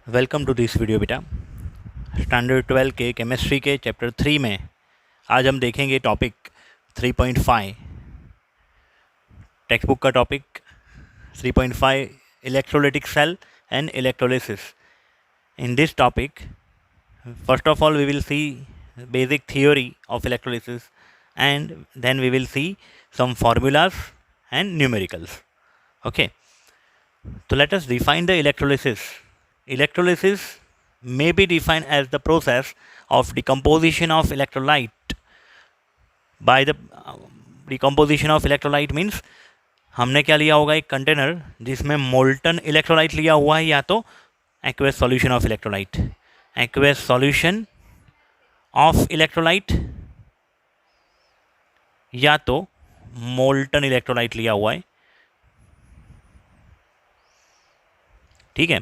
Welcome to this video बेटा। Standard 12 के chemistry के चैप्टर 3 में आज हम देखेंगे टॉपिक 3.5। टेक्स्ट बुक का topic 3.5 electrolytic cell and electrolysis. In this topic first of all we will see basic theory of electrolysis and then we will see some formulas and numericals. Okay, so let us define the electrolysis. Electrolysis may be defined as the process of decomposition of electrolyte. By the decomposition of electrolyte means हमने क्या लिया होगा, एक container जिसमें molten electrolyte लिया हुआ है या तो aqueous solution of electrolyte, aqueous solution of electrolyte या तो मोल्टन इलेक्ट्रोलाइट लिया हुआ है। ठीक है,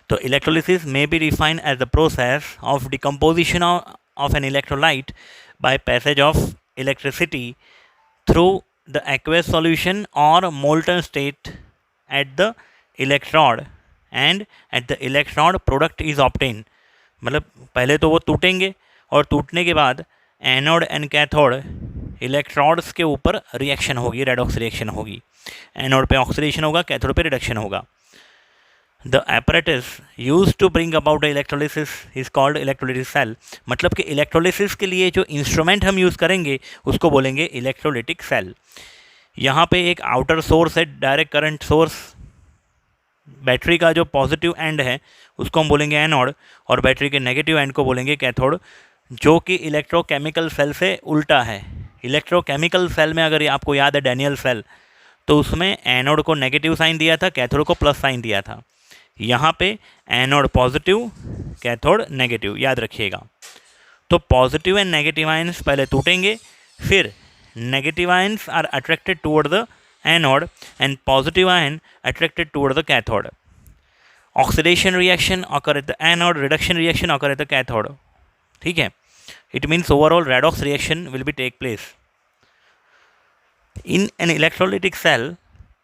तो इलेक्ट्रोलिसिस में be defined as the process of decomposition of an electrolyte by passage of electricity through the aqueous solution और molten state at the electrode and at the electrode product is obtain. मतलब पहले तो वो टूटेंगे और टूटने के बाद एनोड एंड कैथोड इलेक्ट्रोड्स के ऊपर रिएक्शन होगी, रेडॉक्स रिएक्शन होगी। एनोड पे ऑक्सीडेशन होगा, कैथोड पे रिडक्शन होगा। The apparatus used to bring about the electrolysis is called electrolytic cell। मतलब कि इलेक्ट्रोलिसिस के लिए जो इंस्ट्रूमेंट हम यूज़ करेंगे उसको बोलेंगे इलेक्ट्रोलिटिक सेल। यहाँ पे एक आउटर सोर्स है, डायरेक्ट करंट सोर्स। बैटरी का जो पॉजिटिव एंड है उसको हम बोलेंगे एनोड और बैटरी के नेगेटिव एंड को बोलेंगे कैथोड, जो कि इलेक्ट्रोकेमिकल सेल से उल्टा है। इलेक्ट्रोकेमिकल सेल में अगर आपको याद है डैनियल सेल, तो उसमें एनोड को नेगेटिव साइन दिया था, कैथोड को प्लस साइन दिया था। यहाँ पे एनोड पॉजिटिव, कैथोड नेगेटिव, याद रखिएगा। तो पॉजिटिव एंड नेगेटिव आयंस पहले टूटेंगे, फिर negative ions are attracted toward the anode and positive ion attracted toward the cathode. Oxidation reaction occur at the anode, reduction reaction occur at the cathode. ठीक है, it means overall redox reaction will be take place. In an electrolytic cell,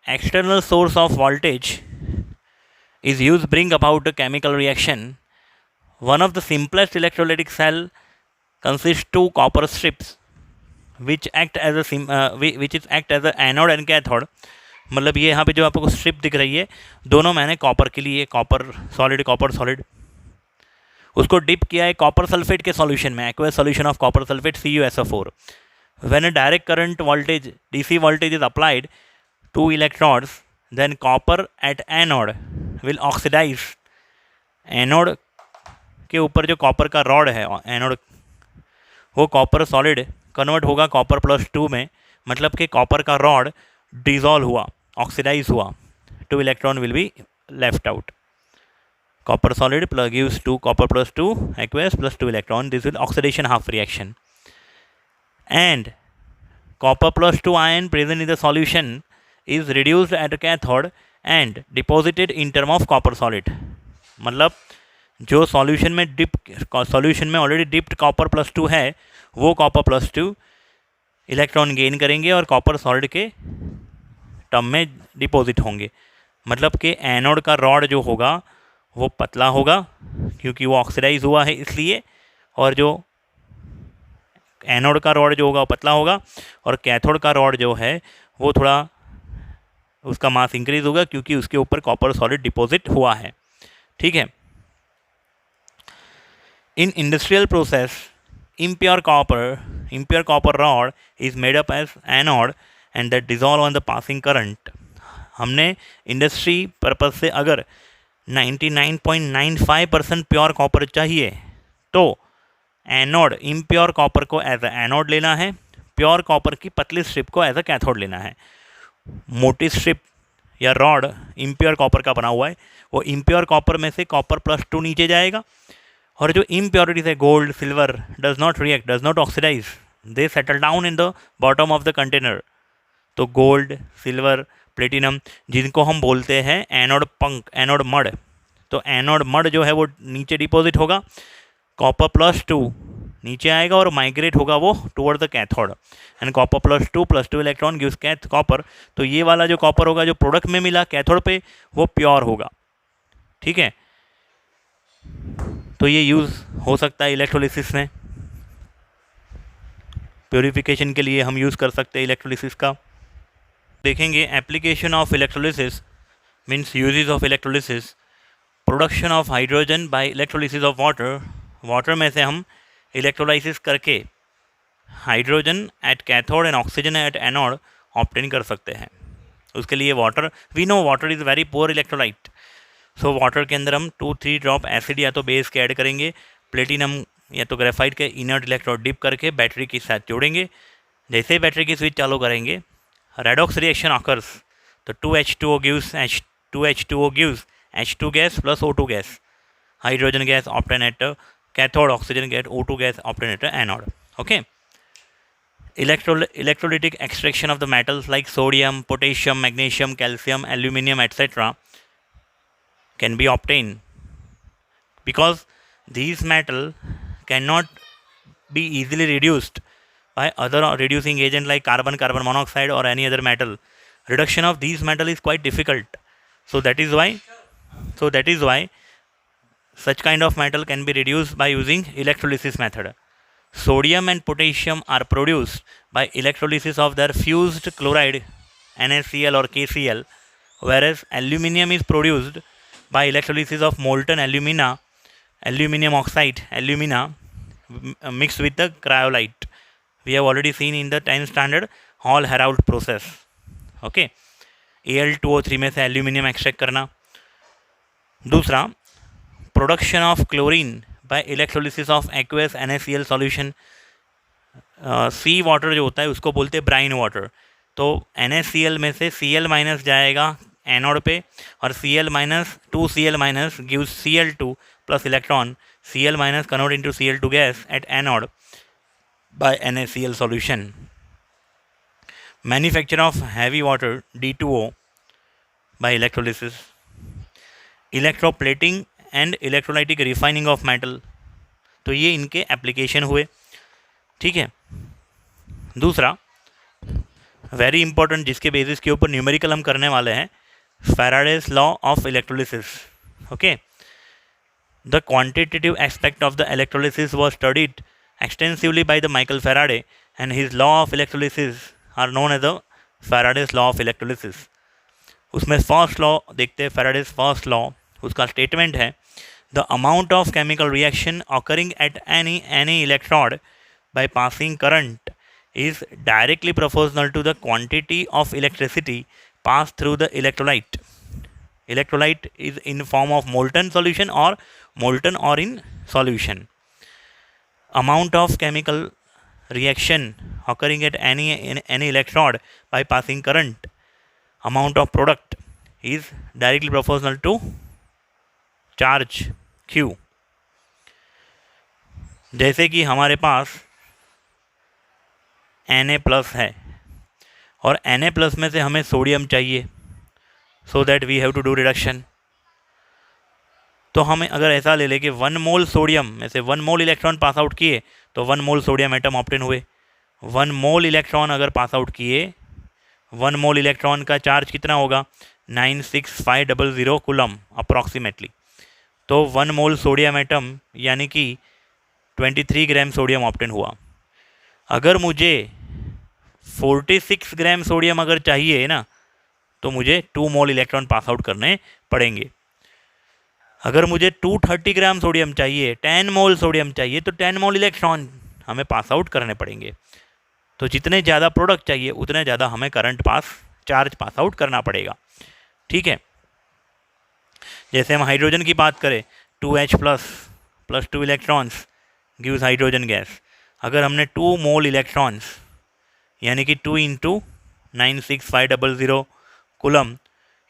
external source of voltage is used bring about a chemical reaction. One of the simplest electrolytic cell consists two copper strips which act as a anode and cathode. मतलब ये यहाँ पे जो आपको strip दिख रही है, दोनों मैंने कॉपर के लिए, कॉपर सॉलिड उसको डिप किया है कॉपर सल्फेट के सॉल्यूशन में, aqueous solution of copper sulphate CuSO4। When a direct current voltage DC voltage is applied to electrodes, then copper at anode will oxidise. Anode के ऊपर जो कॉपर का rod है एनोड, वो कॉपर सॉलिड कन्वर्ट होगा copper +2 में। मतलब कि कॉपर का रॉड डिजॉल्व हुआ, ऑक्सीडाइज हुआ, 2 electron will be left out. Copper solid gives 2 copper +2 aqueous +2 electron. This will oxidation half reaction. And copper +2 ion present in the solution is reduced at the cathode and deposited in term of copper solid. मतलब जो solution में already dipped copper +2 है, वो copper +2 electron gain करेंगे और copper solid के term में deposit होंगे। मतलब कि एनोड का रॉड जो होगा वो पतला होगा क्योंकि वो ऑक्सीडाइज हुआ है इसलिए, और जो एनोड का रॉड जो होगा वो पतला होगा, और कैथोड का रॉड जो है वो थोड़ा उसका मास इंक्रीज होगा क्योंकि उसके ऊपर कॉपर सॉलिड डिपॉजिट हुआ है। ठीक है, in industrial process impure copper rod is made up as anode and that dissolve on the passing current। हमने इंडस्ट्री पर्पज से अगर 99.95% प्योर कॉपर चाहिए तो एनोड इम्प्योर कॉपर को एज अ एनोड लेना है, प्योर कॉपर की पतली स्ट्रिप को एज अ कैथोड लेना है। मोटी स्ट्रिप या रॉड इम्प्योर कॉपर का बना हुआ है, वो इम्प्योर कॉपर में से कॉपर +2 नीचे जाएगा, और जो इम्प्योरिटीज है gold silver does not react, does not oxidise, they settle down in the bottom of the container. तो गोल्ड सिल्वर प्लेटिनम जिनको हम बोलते हैं एनोड मड, तो एनोड मड जो है वो नीचे डिपॉजिट होगा, कॉपर +2 नीचे आएगा और माइग्रेट होगा वो toward the cathode, and copper +2 electron gives copper. तो ये वाला जो कॉपर होगा जो प्रोडक्ट में मिला कैथोड पे, वो प्योर होगा। ठीक है, तो ये यूज़ हो सकता है इलेक्ट्रोलिसिस में, प्योरीफिकेशन के लिए हम यूज़ कर सकते हैं इलेक्ट्रोलिसिस का। देखेंगे application of electrolysis means uses of electrolysis, production of hydrogen by electrolysis of water, water में से हम इलेक्ट्रोलाइसिस करके hydrogen at cathode and oxygen at anode obtain कर सकते हैं। उसके लिए water, we know water is very poor electrolyte, so water के अंदर हम 2-3 ड्रॉप एसिड या तो बेस के ऐड करेंगे, प्लेटिनम या तो ग्रेफाइट के इनर्ट इलेक्ट्रोड डिप करके बैटरी के साथ जोड़ेंगे। जैसे ही बैटरी की स्विच चालू करेंगे रेडॉक्स रिएक्शन ऑकर्स, तो 2H2O gives H2 gas plus O2 gas, hydrogen gas obtained at cathode, oxygen gas, O2 gas obtained at anode. Okay. Electrolytic extraction of the metals like sodium, potassium, magnesium, calcium, aluminum, etc. can be obtained because these metals cannot be easily reduced by other reducing agent like carbon monoxide or any other metal. Reduction of these metal is quite difficult, so that is why such kind of metal can be reduced by using electrolysis method. Sodium and potassium are produced by electrolysis of their fused chloride NaCl or KCl, whereas aluminium is produced by electrolysis of molten aluminum oxide, alumina mixed with the cryolite. We have already seen in the 10th standard Hall-Héroult process. Okay, Al2O3 में से aluminium extract करना। दूसरा, production of chlorine by electrolysis of aqueous NaCl solution. Sea water जो होता है उसको बोलते हैं ब्राइन वाटर, तो NaCl में से Cl- जाएगा एनोड पे और Cl-2Cl- gives Cl2 plus electron, Cl- convert into Cl2 gas at anode by NaCl solution. Manufacture of heavy water D2O by electrolysis, electroplating and electrolytic refining of metal, तो ये इनके application हुए। ठीक है। दूसरा वेरी इंपॉर्टेंट जिसके basis के ऊपर न्यूमेरिकल हम करने वाले हैं, Faraday's law of electrolysis. Okay, the quantitative aspect of the electrolysis was studied extensively by the Michael Faraday and his law of electrolysis are known as the Faraday's law of electrolysis. उसमें first law देखते हैं, Faraday's first law, उसका statement है the amount of chemical reaction occurring at any electrode by passing current is directly proportional to the quantity of electricity passed through the electrolyte. Electrolyte is in form of molten solution or in solution. Amount of chemical reaction occurring at any electrode by passing current, amount of product is directly proportional to charge Q. जैसे कि हमारे पास Na+ है और Na+ में से हमें sodium चाहिए, so that we have to do reduction. तो हमें अगर ऐसा ले लें कि 1 मोल सोडियम में से 1 मोल इलेक्ट्रॉन पास आउट किए तो 1 मोल सोडियम एटम ऑब्टेन हुए। 1 मोल इलेक्ट्रॉन अगर पास आउट किए, 1 मोल इलेक्ट्रॉन का चार्ज कितना होगा, 96500 कूलम अप्रॉक्सीमेटली। तो 1 मोल सोडियम एटम यानी कि 23 ग्राम सोडियम ऑब्टेन हुआ। अगर मुझे 46 ग्राम सोडियम अगर चाहिए ना, तो मुझे 2 मोल इलेक्ट्रॉन पास आउट करने पड़ेंगे। अगर मुझे 230 ग्राम सोडियम चाहिए, 10 मोल सोडियम चाहिए, तो 10 मोल इलेक्ट्रॉन हमें पास आउट करने पड़ेंगे। तो जितने ज़्यादा प्रोडक्ट चाहिए उतने ज़्यादा हमें चार्ज पास आउट करना पड़ेगा। ठीक है। जैसे हम हाइड्रोजन की बात करें, 2H plus 2 electrons gives hydrogen gas. अगर हमने 2 मोल इलेक्ट्रॉन्स यानी कि 2 × 96500 कूलम,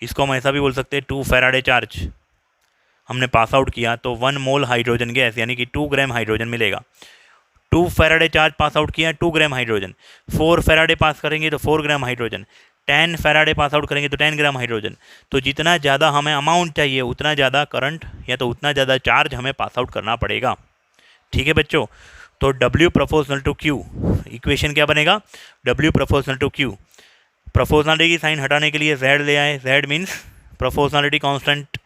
इसको हम ऐसा भी बोल सकते हैं 2 फैराडे चार्ज हमने पास आउट किया, तो 1 मोल हाइड्रोजन गैस यानी कि 2 ग्राम हाइड्रोजन मिलेगा। 2 फैराडे चार्ज पास आउट किया, 2 ग्राम हाइड्रोजन। 4 फैराडे पास करेंगे तो 4 gram hydrogen. 10 Faraday pass out करेंगे तो 10 ग्राम हाइड्रोजन। तो जितना ज़्यादा हमें अमाउंट चाहिए उतना ज़्यादा करंट या तो उतना ज़्यादा चार्ज हमें पास आउट करना पड़ेगा। ठीक है बच्चों। तो W proportional to Q, equation क्या बनेगा, W proportional to Q। Proportionality की साइन हटाने के लिए Z ले आए, Z means proportionality constant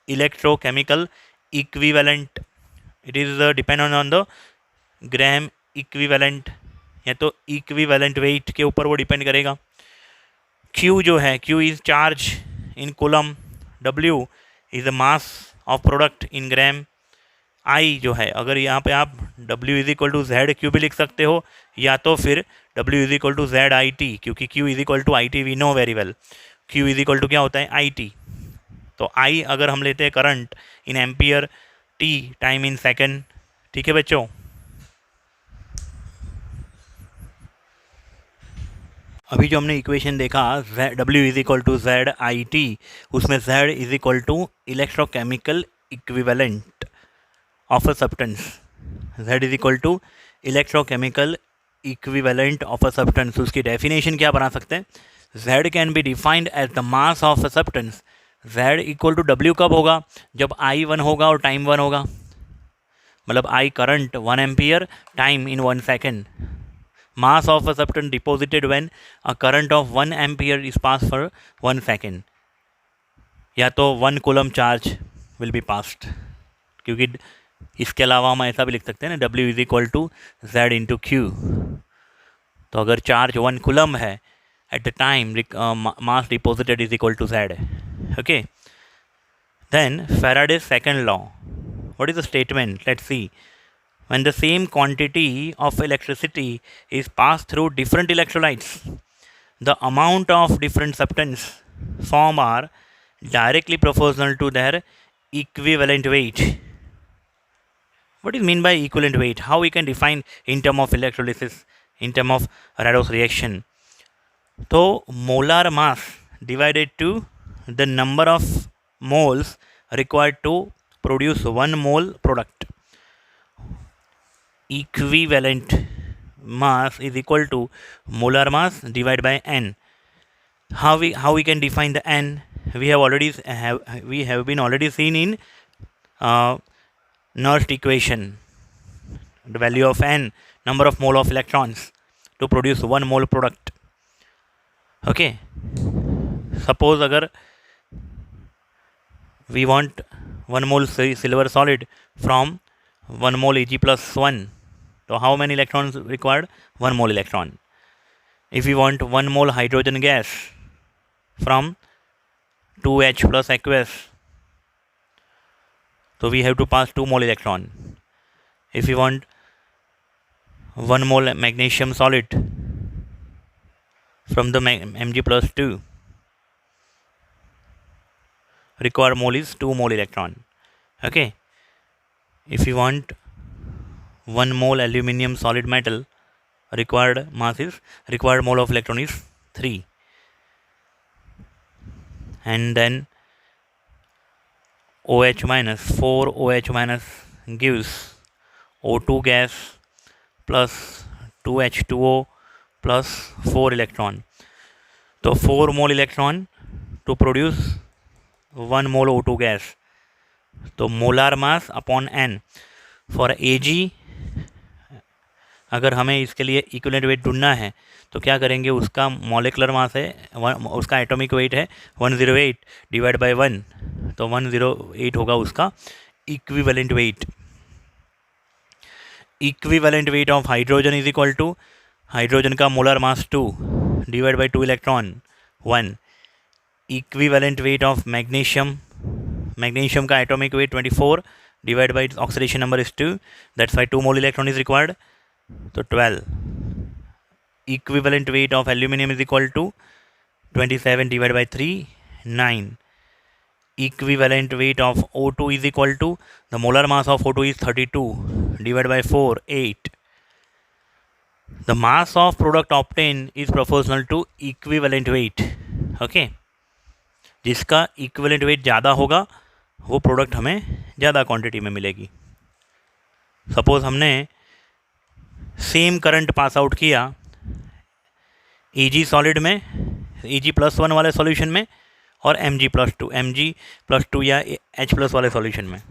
electrochemical equivalent it is depend on the gram equivalent, या तो इक्विवेलेंट वेट के ऊपर वो डिपेंड करेगा। Q जो है, Q is charge in coulomb, W is the mass of product in gram, I जो है, अगर यहाँ पे आप W is equal to Z Q भी लिख सकते हो, या तो फिर W is equal to Z I T, क्योंकि Q is equal to I T we know very well, Q is equal to क्या होता है आई टी। तो I अगर हम लेते हैं current in ampere, T time in second. ठीक है बच्चों, अभी जो हमने इक्वेशन देखा W is equal to Z I T, उसमें Z is equal to electrochemical equivalent of a substance, Z is equal to electrochemical equivalent of a substance. उसकी definition क्या बना सकते हैं, Z can be defined as the mass of a substance. Z equal to W कब होगा, जब I 1 होगा और टाइम 1 होगा, मतलब I current 1 ampere, time in 1 second. Mass of a substance deposited when a current of 1 ampere is passed for 1 second, या तो 1 coulomb charge will be passed, क्योंकि इसके अलावा हम ऐसा भी लिख सकते हैं ना, W is equal to Z into Q. तो अगर चार्ज 1 कूलम है at the time, mass deposited is equal to Z. Okay, then Faraday's second law, what is the statement? Let's see. When the same quantity of electricity is passed through different electrolytes, the amount of different substance form are directly proportional to their equivalent weight. What is mean by equivalent weight? How we can define in term of electrolysis, in term of redox reaction? So molar mass divided to the number of moles required to produce 1 mole product. Equivalent mass is equal to molar mass divided by n. How we can define the n? We have been already seen in Nernst equation. The value of n, number of mole of electrons to produce 1 mole product. Okay, suppose अगर we want 1 mole silver solid from 1 mole Ag plus 1. So how many electrons required? 1 mole electron. If we want 1 mole hydrogen gas from 2H plus aqueous, so we have to pass 2 mole electron. If we want 1 mole magnesium solid from the Mg plus 2, required mole is 2 mole electron. Okay, if we want 1 mole aluminium solid metal, required mole of electron is 3. And then OH minus, 4 OH minus gives O2 gas plus 2H2O plus 4 electron. So 4 mole electron to produce 1 mole O2 gas. तो molar mass upon n for Ag, अगर हमें इसके लिए equivalent weight ढूंढना है तो क्या करेंगे, उसका मॉलिकुलर मास है, उसका एटॉमिक वेट है 108 डिवाइड बाय 1, तो 108 होगा उसका equivalent weight. Equivalent weight of hydrogen is equal to hydrogen का molar mass 2 divide by 2 electron 1। Equivalent weight of magnesium, magnesium का atomic weight 24 divide by oxidation number is 2, that's why 2 mole electron is required, तो 12। Equivalent weight of aluminium is equal to 27 divide by 3, 9। Equivalent weight of O2 is equal to, the molar mass of O2 is 32 divided by 4, 8. The mass of product obtained is proportional to equivalent weight. Okay, जिसका equivalent weight ज़्यादा होगा वो product हमें ज़्यादा quantity में मिलेगी। Suppose हमने same current pass out किया Ag सॉलिड में, Ag+1 वाले सॉल्यूशन में और Mg+2 या H+ वाले सॉल्यूशन में,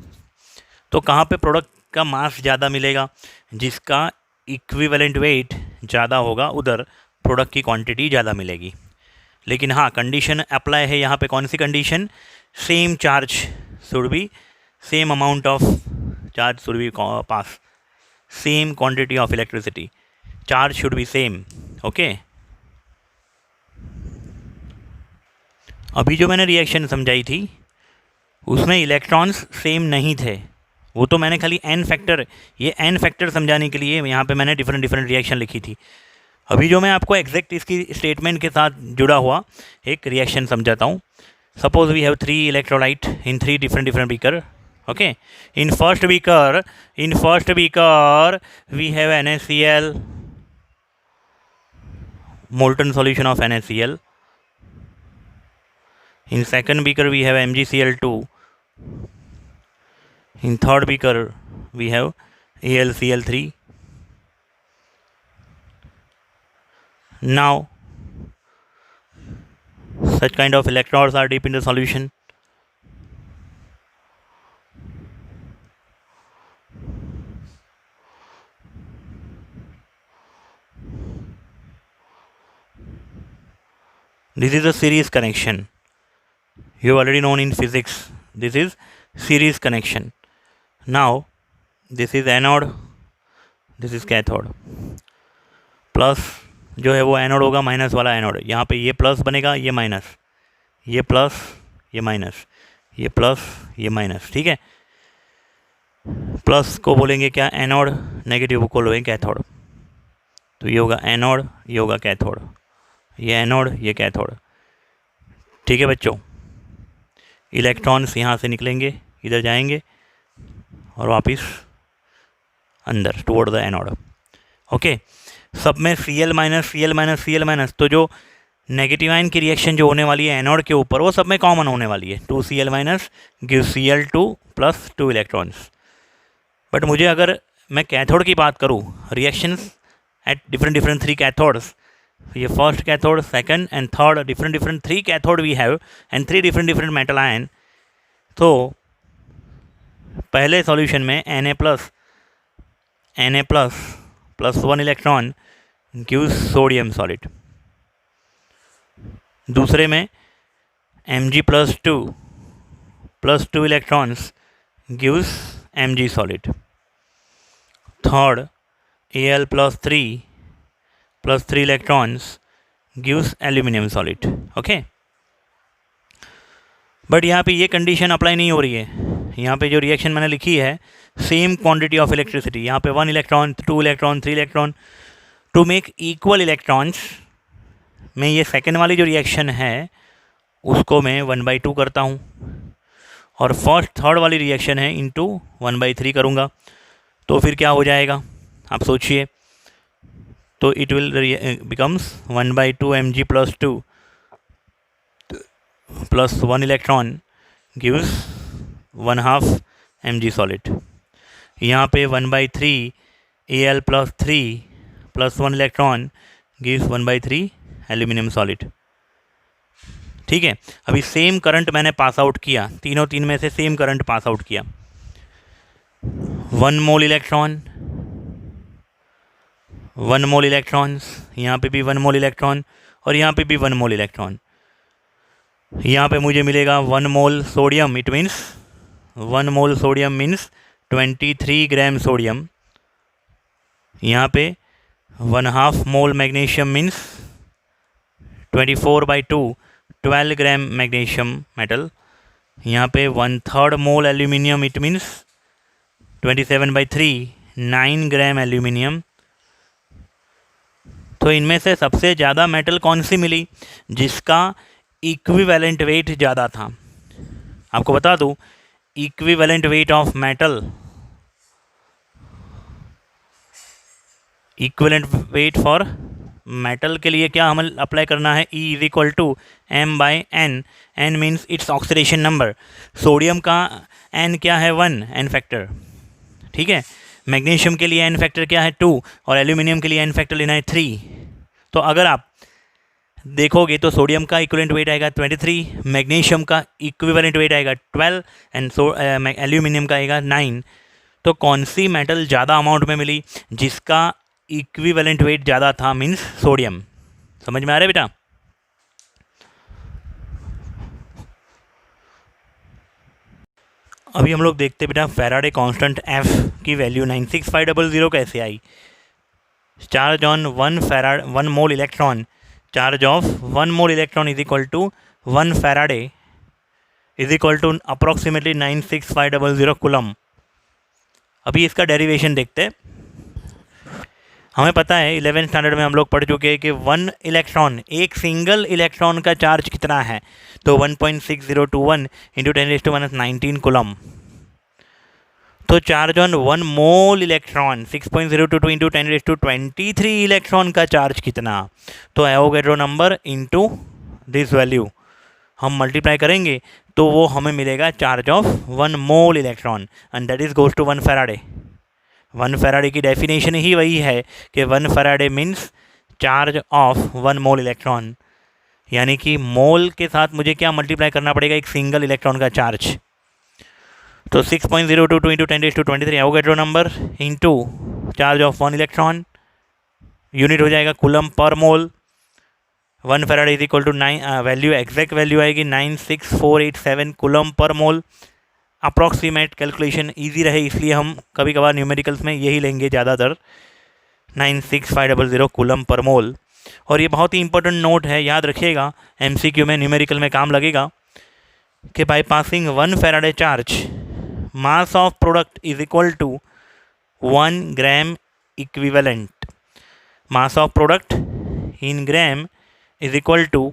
तो कहाँ पे प्रोडक्ट का मास ज़्यादा मिलेगा, जिसका इक्विवेलेंट वेट ज़्यादा होगा उधर प्रोडक्ट की क्वांटिटी ज़्यादा मिलेगी। लेकिन हाँ, कंडीशन अप्लाई है यहाँ पे, कौन सी condition, same charge should be, same amount of charge should be pass same quantity of electricity, charge should be same. okay, अभी जो मैंने रिएक्शन समझाई थी उसमें इलेक्ट्रॉन्स सेम नहीं थे, वो तो मैंने खाली n फैक्टर, ये n फैक्टर समझाने के लिए यहाँ पे मैंने डिफरेंट डिफरेंट रिएक्शन लिखी थी. अभी जो मैं आपको एग्जैक्ट इसकी स्टेटमेंट के साथ जुड़ा हुआ एक रिएक्शन समझाता हूँ. Suppose we have 3 electrolyte in 3 different beaker. okay, in first beaker we have NaCl, molten solution of NaCl. In second beaker we have MgCl2. In third beaker we have AlCl3. Now such kind of electrodes are deep in the solution. This is a series connection. You have already known in physics. This is series connection. Now this is anode, this is cathode. Plus जो है वो anode होगा, minus वाला anode. यहाँ पे ये plus बनेगा, ये माइनस, ये प्लस, ये माइनस, ये प्लस, ये माइनस. ठीक है, प्लस को बोलेंगे क्या, एनोड, नेगेटिव को बोलेंगे कैथोड. तो ये होगा एनोड, ये होगा कैथोड, ये एनोड, ये कैथोड. ठीक है बच्चों, इलेक्ट्रॉन्स यहाँ से निकलेंगे, इधर जाएंगे और वापस अंदर टुवर्ड द एनोड. ओके, सब में Cl minus, Cl minus, Cl minus. तो जो नेगेटिव आयन की रिएक्शन जो होने वाली है एनोड के ऊपर, वो सब में कॉमन होने वाली है. 2Cl minus give Cl2 plus 2 electrons. But मुझे अगर मैं कैथोड की बात करूँ, रिएक्शंस एट डिफरेंट 3 कैथोड्स, ये first cathode, second and third, different 3 cathode we have and 3 different metal ion. तो पहले सॉल्यूशन में Na plus 1 electron gives sodium solid. दूसरे में Mg plus 2 electrons gives Mg solid. Third Al plus 3 electrons gives aluminium solid. Okay, but यहाँ पे ये condition apply नहीं हो रही है. यहाँ पे जो रिएक्शन मैंने लिखी है, सेम क्वांटिटी ऑफ इलेक्ट्रिसिटी, यहाँ पे 1 electron, 2 electron, 3 electron. To make equal electrons में ये सेकेंड वाली जो रिएक्शन है उसको मैं 1/2 करता हूँ, और फर्स्ट थर्ड वाली रिएक्शन है इंटू 1/3 करूँगा. तो फिर क्या हो जाएगा आप सोचिए. तो it will becomes 1/2 Mg plus 2 plus 1 electron gives 1/2 Mg solid. यहाँ पे 1/3 Al plus 3 plus 1 electron gives 1/3 aluminium solid. ठीक है, अभी सेम करंट मैंने पास आउट किया, तीनों में से सेम करंट पास आउट किया. 1 मोल इलेक्ट्रॉन्स, यहाँ पे भी 1 मोल इलेक्ट्रॉन और यहाँ पे भी 1 मोल इलेक्ट्रॉन. यहाँ पे मुझे मिलेगा 1 मोल sodium. It means 1 mole sodium means 23 gram sodium. यहाँ पे 1/2 मोल मैग्नीशियम मीन्स 24/2 12 ग्राम मैग्नीशियम मेटल. यहाँ पे 1/3 मोल aluminium. It means 27/3 9 gram aluminium. तो इनमें से सबसे ज़्यादा मेटल कौन सी मिली, जिसका इक्विवेलेंट वेट ज़्यादा था. आपको बता दूं, equivalent weight of metal, equivalent weight for metal के लिए क्या हमें अप्लाई करना है, E is equal to M/N. N means its oxidation number. Sodium का N क्या है, 1 N फैक्टर. ठीक है, मैग्नीशियम के लिए N फैक्टर क्या है, 2, और एल्यूमिनियम के लिए N फैक्टर लेना है 3. तो अगर आप देखोगे तो सोडियम का इक्विवेलेंट वेट आएगा 23, मैग्नीशियम का इक्विवेलेंट वेट आएगा 12 एंड एल्यूमिनियम का आएगा 9. तो कौन सी मेटल ज़्यादा अमाउंट में मिली, जिसका इक्विवेलेंट वेट ज़्यादा था, मीन्स सोडियम. समझ में आ रहा है बेटा. अभी हम लोग देखते बेटा फैराडे कांस्टेंट एफ की वैल्यू 96500 कैसे आई। Charge on one mole electron, charge of one mole electron is equal to 1 Faraday is equal to approximately 96500 coulomb. अभी इसका डेरिवेशन देखते हैं। हमें पता है 11th स्टैंडर्ड में हम लोग पढ़ चुके हैं कि वन इलेक्ट्रॉन, एक सिंगल इलेक्ट्रॉन का चार्ज कितना है, तो 1.6021 इंटू 10⁻⁻19 कूलम। तो charge on one mole electron 6.022 into 10⁻23 electron का चार्ज कितना, तो Avogadro number into this value हम मल्टीप्लाई करेंगे तो वो हमें मिलेगा charge of one mole electron and that is goes to 1 faraday. 1 faraday की डेफिनेशन ही वही है कि 1 faraday means charge of one mole electron, यानी कि मोल के साथ मुझे क्या मल्टीप्लाई करना पड़ेगा, एक सिंगल इलेक्ट्रॉन का चार्ज। तो 6.022 into 10⁻23 Avogadro number into charge of one electron, unit हो जाएगा कूलम पर mole. 1 Faraday is equal to 9, value exact value आएगी 96487 कूलम पर मोल। अप्रॉक्सीमेट कैलकुलेशन इजी रहे इसलिए हम कभी कभार न्यूमेरिकल्स में यही लेंगे ज़्यादातर, 96500 कूलम पर मोल। और ये बहुत ही इंपॉर्टेंट नोट है, याद रखिएगा, एमसीक्यू में न्यूमेरिकल में काम लगेगा कि by passing 1 faraday charge mass of product is equal to 1 gram equivalent. Mass of product in gram is equal to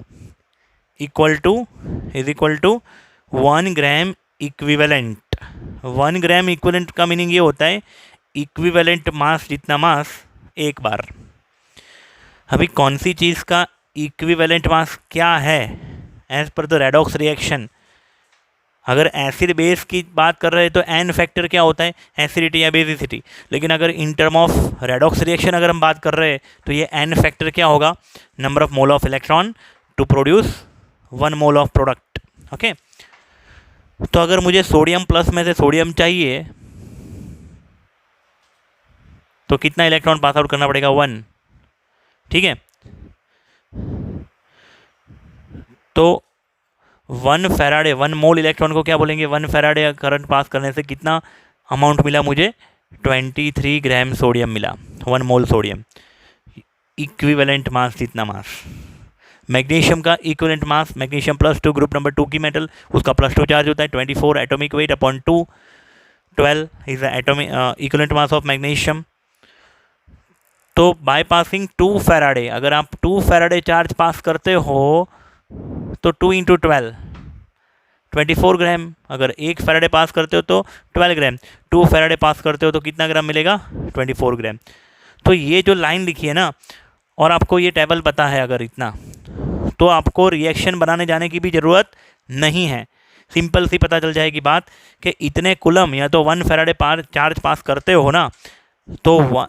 1 gram equivalent. 1 gram equivalent का मीनिंग ये होता है इक्विवेलेंट मास जितना मास एक बार। अभी कौन सी चीज़ का इक्विवेलेंट मास क्या है as per the redox reaction. अगर एसिड बेस की बात कर रहे हैं तो एन फैक्टर क्या होता है, एसिडिटी या बेसिसिटी। लेकिन अगर in term of redox reaction अगर हम बात कर रहे हैं तो ये एन फैक्टर क्या होगा, number of mole of electron to produce 1 mole of product. Okay, तो अगर मुझे सोडियम प्लस में से सोडियम चाहिए तो कितना इलेक्ट्रॉन पास आउट करना पड़ेगा, 1। ठीक है, तो 1 फैराडे 1 मोल इलेक्ट्रॉन को क्या बोलेंगे, 1 फैराडे करंट पास करने से कितना अमाउंट मिला मुझे, 23 ग्राम सोडियम मिला, 1 मोल सोडियम। इक्विवेलेंट मास जितना मास। मैग्नीशियम का equivalent mass, magnesium +2 group number 2 की मेटल, उसका +2 चार्ज होता है, 24 atomic weight upon 2, 12 is the atomic equivalent mass of magnesium. तो बाय पासिंग 2 फैराडे, अगर आप 2 फैराडे चार्ज पास करते हो तो 2 इंटू 12 24 ग्राम। अगर 1 फैराडे पास करते हो तो 12 ग्राम, 2 फैराडे पास करते हो तो कितना ग्राम मिलेगा, 24 ग्राम। तो ये जो लाइन लिखी है ना, और आपको ये टेबल पता है अगर इतना, तो आपको रिएक्शन बनाने जाने की भी ज़रूरत नहीं है। सिंपल सी पता चल जाएगी बात कि इतने कूलम या तो 1 फैराडे चार्ज पास करते हो ना, तो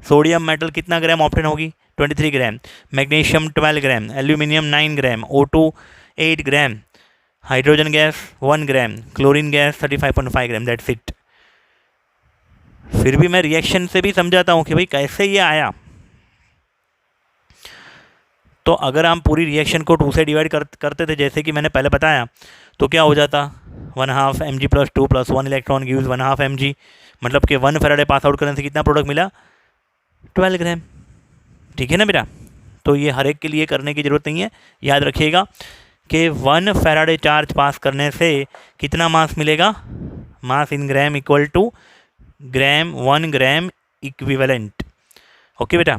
सोडियम मेटल कितना ग्राम ऑप्टेन होगी, 23 gram, magnesium 12 gram, aluminium 9 gram, O2 8 gram, hydrogen gas 1 gram, chlorine gas 35.5 gram, that's it. फिर भी मैं रिएक्शन से भी समझाता हूँ कि भाई कैसे ये आया। तो अगर हम पूरी रिएक्शन को 2 से डिवाइड करते थे जैसे कि मैंने पहले बताया, तो क्या हो जाता, 1/2 mg + 2 + 1 इलेक्ट्रॉन गिव्स 1/2 mg, मतलब कि 1 फैराडे पास आउट करने से कितना प्रोडक्ट मिला, 12 ग्राम। ठीक है ना बेटा, तो ये हर एक के लिए करने की ज़रूरत नहीं है, याद रखिएगा कि 1 फैराडे चार्ज पास करने से कितना मास मिलेगा, mass in gram equal to gram 1 gram equivalent. Okay बेटा,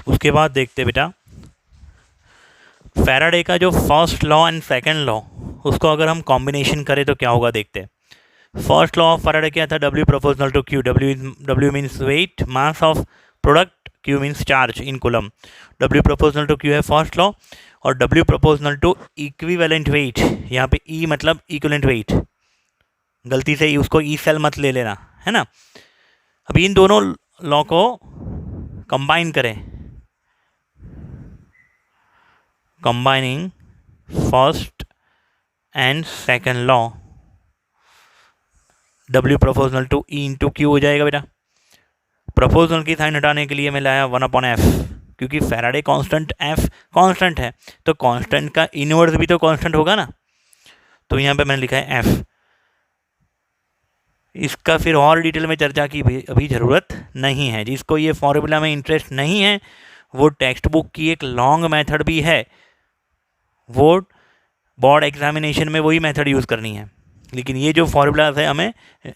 उसके बाद देखते बेटा फैराडे का जो first law and second law, उसको अगर हम कॉम्बिनेशन करें तो क्या होगा देखते हैं। फर्स्ट लॉ ऑफ फैराडे क्या था, W proportional to Q। W means weight, mass of product, Q means charge in coulomb. W proportional to Q है फर्स्ट लॉ, और W proportional to equivalent weight, यहाँ पे E मतलब equivalent weight, गलती से उसको E सेल मत ले लेना, है ना। अभी इन दोनों लॉ को कंबाइन करें, combining first and second law, W proportional to E into Q हो जाएगा बेटा। प्रोपोर्शनल की साइन हटाने के लिए मैं लाया 1/f, क्योंकि फैराडे कांस्टेंट F कांस्टेंट है, तो कांस्टेंट का इनवर्स भी तो कांस्टेंट होगा ना। तो यहाँ पे मैंने लिखा है F। इसका फिर और डिटेल में चर्चा की अभी ज़रूरत नहीं है। जिसको ये फॉर्मूला में इंटरेस्ट नहीं है, वो टेक्स्ट बुक की एक लॉन्ग मेथड भी है, वो बोर्ड एग्जामिनेशन में वही मेथड यूज़ करनी है। लेकिन ये जो फॉर्मूलाज है हमें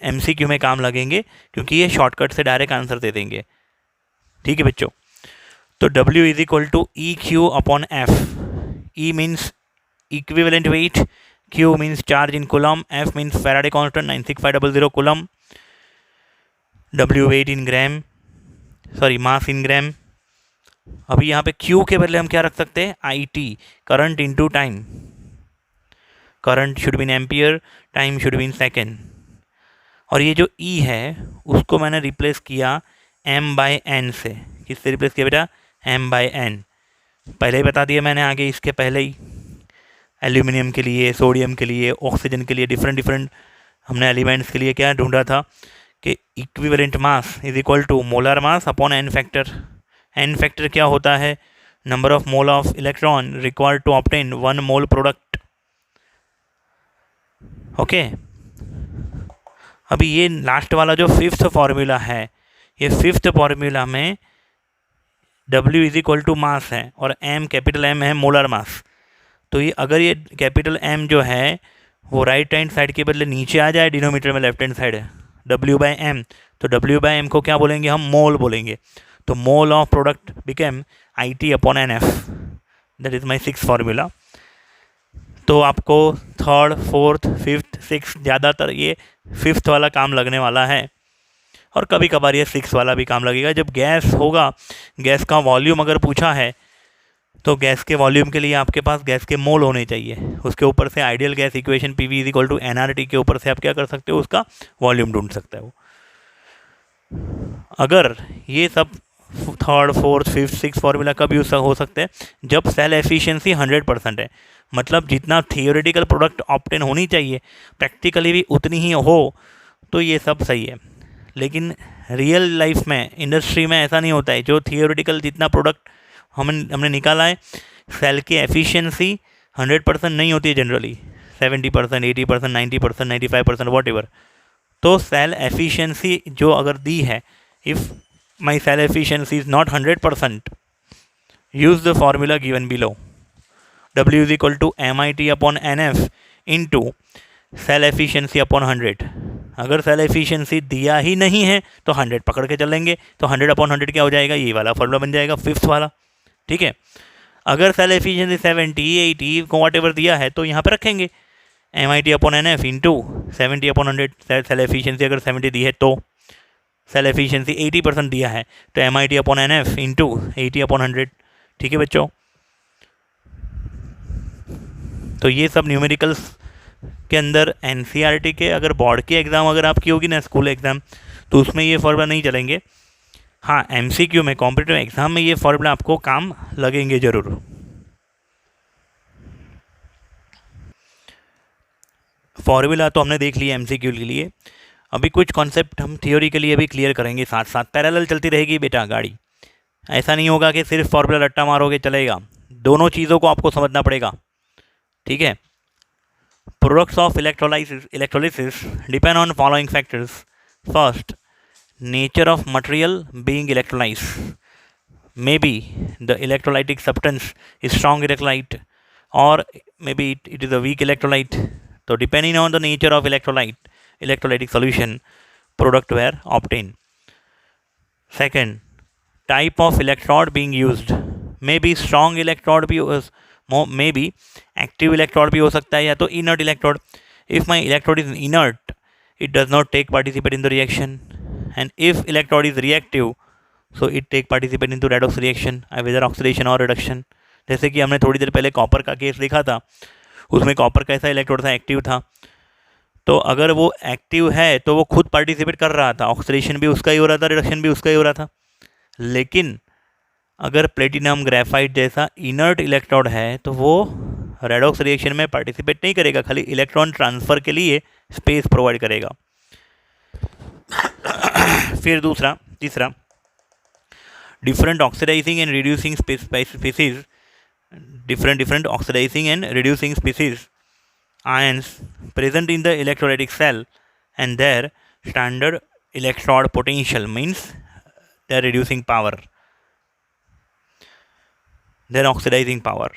MCQ में काम लगेंगे, क्योंकि ये शॉर्टकट से डायरेक्ट आंसर दे देंगे। ठीक है बच्चों। तो W is equal to EQ upon F। E means equivalent weight, Q means charge in coulomb, F means Faraday constant 96500 coulomb, W weight in gram, sorry mass in gram. अभी यहाँ पे Q के बदले हम क्या रख सकते हैं, IT, current into time. Current should be in ampere, time should be in second. और ये जो E है उसको मैंने रिप्लेस किया M/N से। किससे रिप्लेस किया बेटा, M/N। पहले ही बता दिया मैंने आगे, इसके पहले ही। एल्यूमिनियम के लिए, सोडियम के लिए, ऑक्सीजन के लिए, डिफरेंट हमने एलिमेंट्स के लिए क्या ढूंढा था कि equivalent mass is equal to molar mass upon N factor. N factor क्या होता है, number of mole of electron required to obtain 1 mole product. Okay. अभी ये लास्ट वाला जो फिफ्थ फॉर्मूला है, ये फिफ्थ फॉर्मूला में W is equal to mass है और M, कैपिटल M है मोलर मास। तो ये अगर ये कैपिटल M जो है वो राइट हैंड साइड के बदले नीचे आ जाए, डिनोमीटर में लेफ्ट हैंड साइड है W/M, तो W/M को क्या बोलेंगे हम, मोल बोलेंगे। तो मोल of product became IT upon NF। That is my six formula. तो आपको थर्ड, फोर्थ, फिफ्थ, सिक्स, ज़्यादातर ये फिफ्थ वाला काम लगने वाला है, और कभी कभार ये सिक्स वाला भी काम लगेगा। जब गैस होगा, गैस का वॉल्यूम अगर पूछा है, तो गैस के वॉल्यूम के लिए आपके पास गैस के मोल होने चाहिए। उसके ऊपर से ideal gas equation PV is equal to NRT के ऊपर से आप क्या कर सकते हो, उसका वॉल्यूम ढूंढ सकते हो। अगर ये सब third, fourth, fifth, six formula कब यूज हो सकते हैं, जब सेल एफिशिएंसी 100% है। मतलब जितना थियोरेटिकल प्रोडक्ट ऑब्टेन होनी चाहिए, प्रैक्टिकली भी उतनी ही हो, तो ये सब सही है। लेकिन रियल लाइफ में, इंडस्ट्री में ऐसा नहीं होता है। जो थियोरेटिकल जितना प्रोडक्ट हमने निकाला है, सेल की एफिशिएंसी 100% नहीं होती है जनरली, 70%, 80%, 90%, 95%, वॉट एवर। तो सेल एफिशिएंसी जो अगर दी है, if my cell efficiency is not 100%, use the formula given below. W is equal to MIT upon NF into cell efficiency upon 100। अगर सेल एफिशिएंसी दिया ही नहीं है तो 100 पकड़ के चलेंगे, तो 100 अपॉन 100 क्या हो जाएगा, ये वाला फॉर्मूला बन जाएगा, फिफ्थ वाला। ठीक है। अगर सेल एफिशिएंसी 70, 80 को वॉट एवर दिया है, तो यहाँ पे रखेंगे MIT upon NF into 70 upon 100। Cell efficiency अगर 70 दी है, तो सेल एफिशिएंसी 80% दिया है, तो MIT upon NF into 80 upon 100। ठीक है बच्चों। तो ये सब न्यूमेरिकल्स के अंदर NCERT के, अगर बोर्ड की एग्ज़ाम अगर आपकी होगी ना, स्कूल एग्ज़ाम, तो उसमें ये फॉर्मूला नहीं चलेंगे। हाँ, MCQ में, कॉम्पिटिटिव एग्ज़ाम में ये फॉर्मूला आपको काम लगेंगे ज़रूर। फॉर्मूला तो हमने देख लिया MCQ के लिए। अभी कुछ कॉन्सेप्ट हम थियोरी के लिए भी क्लियर करेंगे, साथ साथ पैरेलल चलती रहेगी बेटा गाड़ी। ऐसा नहीं होगा कि सिर्फ फॉर्मूला रट्टा मारोगे चलेगा, दोनों चीज़ों को आपको समझना पड़ेगा। ठीक है। Products of electrolysis depend on following factors. First, nature of material being electrolyzed. Maybe the electrolytic substance is strong electrolyte, or maybe it is a weak electrolyte. So depending on the nature of electrolytic solution, product were obtained. Second, type of electrode being used. Maybe strong electrode भी maybe active electrode भी हो सकता है, या तो inert electrode. If my electrode is inert, it does not take participate in the reaction. And if electrode is reactive, so it take participate into redox reaction, whether oxidation or reduction. जैसे कि हमने थोड़ी देर पहले copper का case देखा था, उसमें copper कैसा इलेक्ट्रोड था, एक्टिव था। तो अगर वो एक्टिव है तो वो खुद पार्टिसिपेट कर रहा था, ऑक्सीडेशन भी उसका ही हो रहा था, रिडक्शन भी उसका ही हो रहा था। लेकिन अगर प्लेटिनम ग्रेफाइट जैसा इनर्ट इलेक्ट्रोड है, तो वो रेडॉक्स रिएक्शन में पार्टिसिपेट नहीं करेगा, खाली इलेक्ट्रॉन ट्रांसफ़र के लिए स्पेस प्रोवाइड करेगा। फिर तीसरा, different oxidizing and reducing species, different oxidizing and reducing species ions present in the electrolytic cell, and their standard electrode potential means their reducing power, their oxidizing power,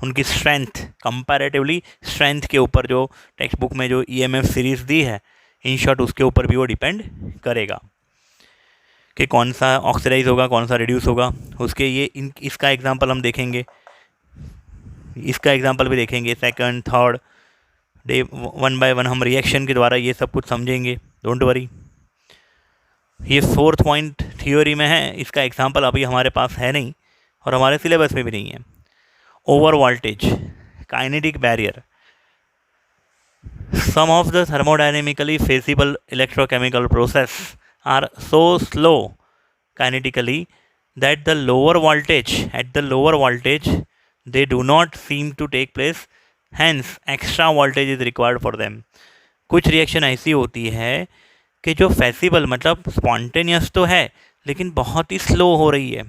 उनकी strength, comparatively strength के ऊपर जो text book में जो EMF series दी है, in short उसके ऊपर भी वो डिपेंड करेगा कि कौन सा ऑक्सीडाइज होगा, कौन सा रिड्यूस होगा। उसके ये इसका एग्जांपल हम देखेंगे, इसका एग्जांपल भी देखेंगे, second third day one by one हम रिएक्शन के द्वारा ये सब कुछ समझेंगे, डोंट वरी। ये फोर्थ पॉइंट थ्योरी में है, इसका एग्जांपल अभी हमारे पास है नहीं और हमारे सिलेबस में भी नहीं है। Over voltage, kinetic barrier, some of the thermodynamically feasible electrochemical process are so slow kinetically that the lower voltage, at the lower voltage they do not seem to take place, hence extra voltage is required for them। कुछ reaction ऐसी होती है कि जो feasible मतलब spontaneous तो है लेकिन बहुत ही स्लो हो रही है,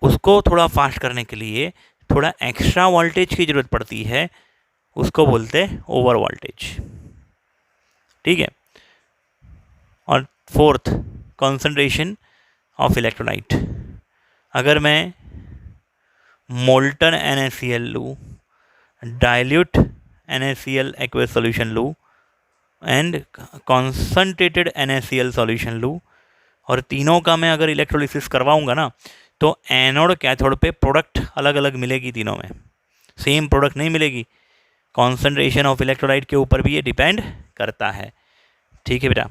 उसको थोड़ा फास्ट करने के लिए थोड़ा एक्स्ट्रा वोल्टेज की ज़रूरत पड़ती है, उसको बोलते हैं ओवर वोल्टेज। ठीक है। और फोर्थ, कॉन्सेंट्रेशन ऑफ इलेक्ट्रोलाइट। अगर मैं मोल्टन NaCl लूँ, डाइल्यूट NaCl एक्वस सॉल्यूशन लूँ एंड कॉन्सनट्रेटेड NaCl सॉल्यूशन लूँ और तीनों का मैं अगर इलेक्ट्रोलिसिस करवाऊँगा ना, तो एनोड कैथोड पे प्रोडक्ट अलग अलग मिलेगी, तीनों में सेम प्रोडक्ट नहीं मिलेगी। कॉन्सेंट्रेशन ऑफ इलेक्ट्रोलाइट के ऊपर भी ये डिपेंड करता है। ठीक है बेटा।